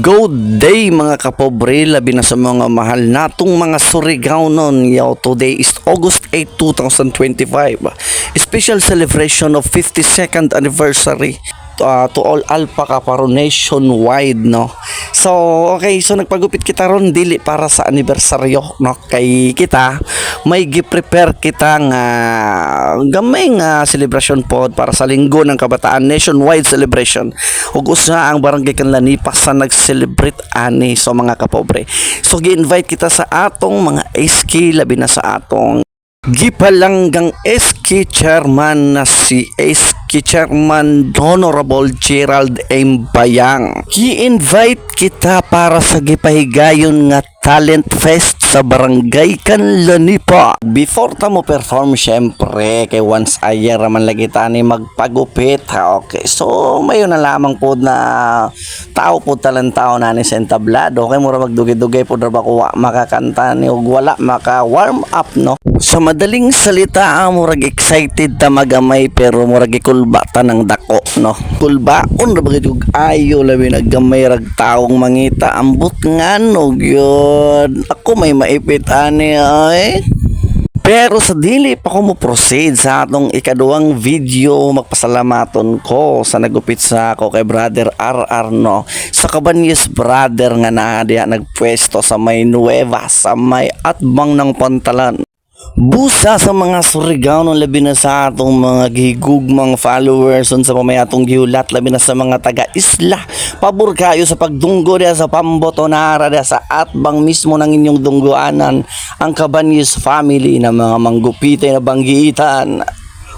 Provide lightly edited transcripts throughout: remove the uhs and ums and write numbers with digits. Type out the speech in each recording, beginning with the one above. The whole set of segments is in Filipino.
Good day mga kapobre, labi na sa mga mahal natong mga Surigao nun. Today is August 8, 2025. Special celebration of 52nd anniversary to all Alpaca Paro nationwide, no. So okay, so nagpagupit kita ron dili para sa anibersaryo, no, kay kita may gi-prepare kita nga gamay nga celebration pod para sa linggo ng kabataan, nationwide celebration. Ug usa ang barangay Kanlanipa sa nag-celebrate ani, so mga kapobre. So gi-invite kita sa atong mga SK, labi na sa atong gipalanggang SK chairman na si SK Chairman Honorable Gerald M. Bayang. Gi-invite kita para sa gipahigayon nga Talent Fest sa Barangay Kanlanipa. Before ta mo perform, syempre kay once a year man lagi ta ni magpagupit. Okay, so mayon na lamang po na tao po talentao na ni sa entablado. Okay, mura magdugay-dugay po na ba kuha makakanta ni ug wala maka warm up, no. Sa madaling salita, murag excited ta magamay pero murag ikulbata ng dako, no. Kulbaon ra bagay ug ayo labi naggamay rag taong mangita ambot nganog yun. Ako may maipit ani ay. Pero sa dili pa ko mo proceed sa atong ikaduhang video, magpasalamaton ko sa nagupit sa ako kay Brother RR, no, sa Cabañas brother nga na diha nagpwesto sa may Nueva sa may atbang ng Pantalan. Busa sa mga Surigao nung labi na sa atong mga gihigugmang followers sa pamay atong gihulat, labi na sa mga taga-isla. Pabor kayo sa pagdunggo diya sa Pamboto nara diya sa atbang mismo ng inyong dunggoanan ang Cabañas family na mga manggupitay na banggiitan.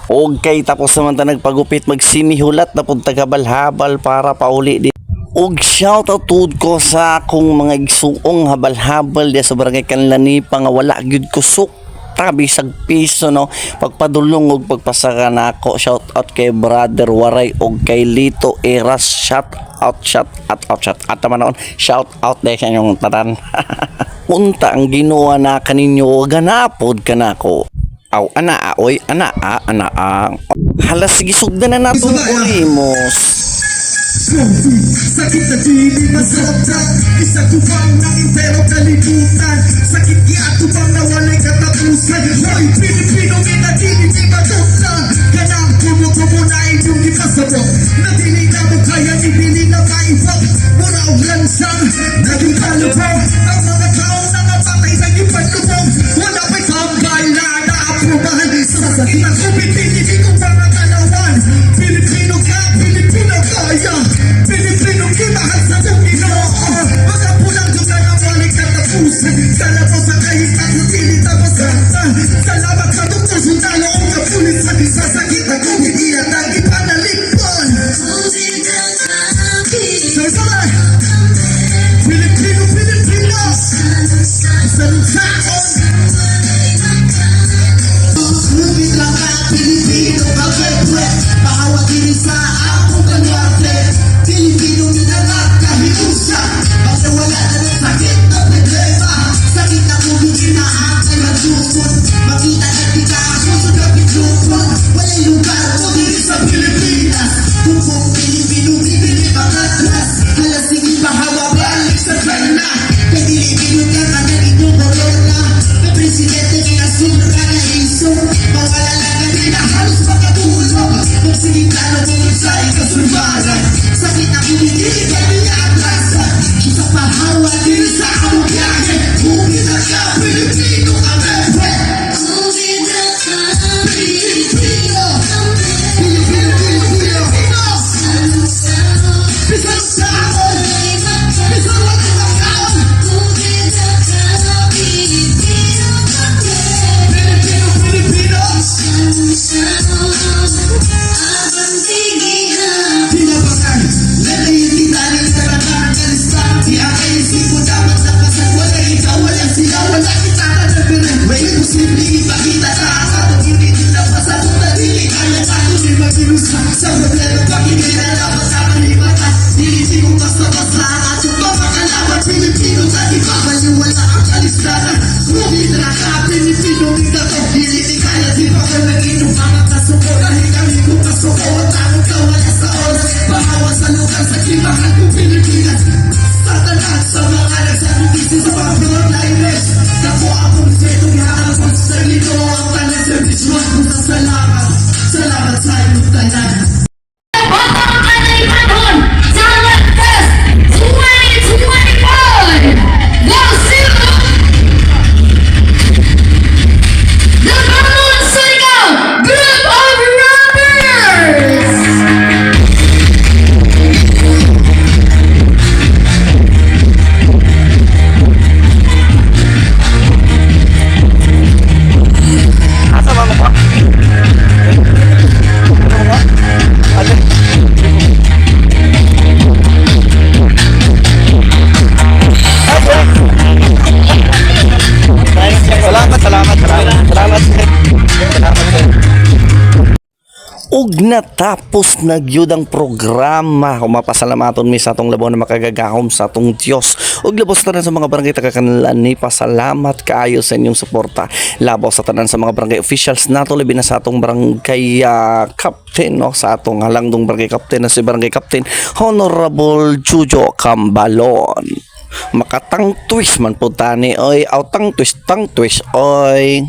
O kay tapos naman ta nagpagupit magsimihulat na pud tagabalhabal para pauli di. Og shoutout ko sa akong mga igsuong habal-habal diya sa Barangay Kanlanipa nga wala gyud kusok bisag piso, no, pagpadulong ug pagpasaka nako. Shout out kay Brother Waray ug kay Lito Eras. Shout out at manon shout out dahil sa inyong tanan. Unta ang ginawa na kaninyo ganapod kanako. Aw ana oy ana halas gisugdan na nato ulimos. Sakit na dili masabtan, isa tubang ng impero kalibutan. Sakit iatubang na walay katapusan. Hoy, Pilipino na dili di matuktan. Ganang kumo-kumo na inyong ipasabot. Na dili na mo kaya ibili na maibot. Mura o lansang, naging kalubog. Ang mga tao na napatay sa iyong panlubog. Wala pa'y tambay na naaprubahan. Sa sakit ang kumitin, hindi ko mga kalawan. Pilipino ka, Pilipino kaya. Pilipino kimahal sa Panginoon. Mga pulang dugan ang walang katapusan. Salamat sa kahitan sa pilit na masaktan. Salamat sa doktor sundalo o kapulit sa disasakit na kung hindi at ang ipanalipon. Sabay! Pilipino, Pilipino! Isang taon! Lumit lang ka, Pilipino, pagpepwe. Pakawag ini sa akong kanwarte. Pilipino minalat kahit usa. Basta wala na ng sakit na problema. Sakit na kumigin na atay magsukot. Makita na kita ako sa kapit-lukot. Wala'y lugar ko dito sa Pilipinas. Kung Pilipino bibili mga atras. Halas sige pahawa balik sa China. Kaya Pilipino ka ka na inyong corona. May presidente kaya sumra na iso. Mawala lang kami na halos makatulog. Kung sinita na tungkol sa ikasurbaran. Sakit na kumigili kami na atrasan. Isa pahawa din sa among biyahe. Kumita ka Pilipino ang repe. Kumita ka Pilipino. Pilipino, Pilipino. Pisang saon. Pisang walang kaon. Kumita ka Pilipino. Pilipino, Pilipino. Pinabakan. Lalayin kita rin sa ratahan ng Islam. Di ang kaisip mo dapat napasag. Wala ikaw, wala sila, wala kita na nabirin. May posible ipakita sa akin. Hindi nila pasabot na dili kaya tayo di mag-ilusa. Sa problema pakinila dapat sa kalibatan. Dili mo basta-basta ang atong pagkakalaban. Pilipino sa iba, maliwala ang kalistanan. Kumitra ka, Pilipino nila to. Dili di kaya di pa ka nag-inom mga kasuko. Dahil kami kung kasuko, ang tanong ka wala sa oras. Bahawa sa lugar sa kibahan kong Pilipinas. Sa lahat sa mga nagsakripisyo sa mga frontliners. Naku akong setong harap ko sa sarili ko. Ang tanan service road ko sa salamat. Salamat sa inyong tanan. Batang Kanay Panahon Talent Fest 2021! Go Silu! The Balloon Surigao Group of Rappers! Asa ba mo pa? Ug natapos na gyud ang programa. Mapasalamaton mi sa atong labaw na makagagahom sa atong Dios. Ug labos tanan sa mga barangay taga-Kanlan ni pasalamat kaayo sa inyong suporta. Labaw sa tanan sa mga barangay officials nato labi na sa atong barangay captain no, sa atong halangdong barangay captain na si barangay captain Honorable Jujo Cambalon. Makatang twist man po tani oy, aw tang twist oy.